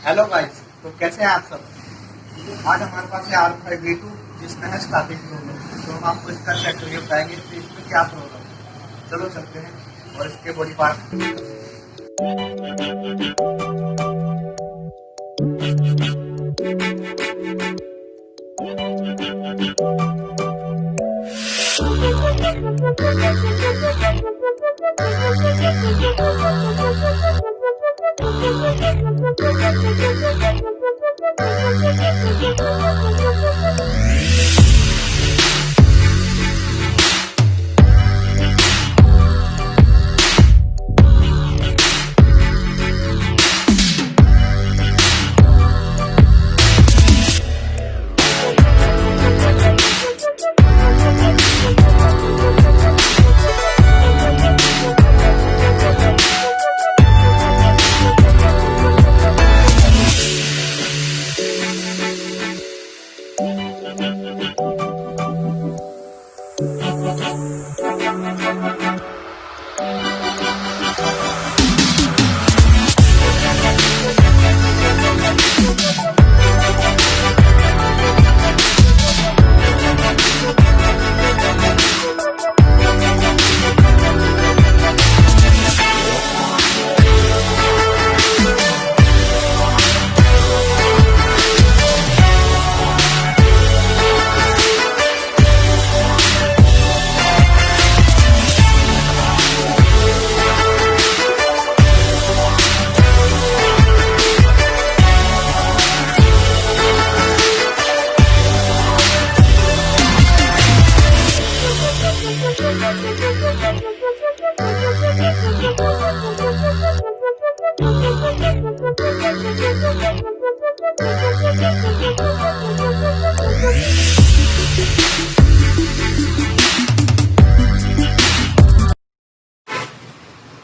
Hello guys, तो कैसे हैं आप सब। आज हमारे पास है R15 जिसमें है स्टार्टिंग प्रॉब्लम। तो हम आपको इसका चेक करके बताएंगे कि इसमें क्या प्रॉब्लम है। चलो चलते हैं और इसके बॉडी पार्ट।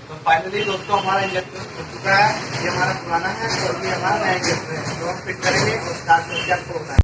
तो फाइनली दोस्तों हमारा इंजेक्टर हो चुका है। ये हमारा पुराना है और ये हमारा नया इंजेक्टर है। तो हम फिट करेंगे और स्टार्ट करके आपको बताएंगे।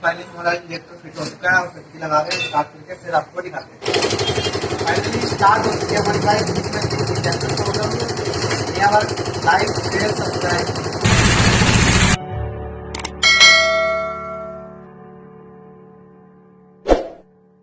पहले हमारा इंजेक्टर फिट हो चुका है और फिट लगा के स्टार्ट करके फिर आपको दिखाते हैं। फाइनली स्टार्ट हो चुकी है हमारी लाइफ। इंजेक्टर प्रॉब्लम ये हमारा लाइफ फेल सकता है।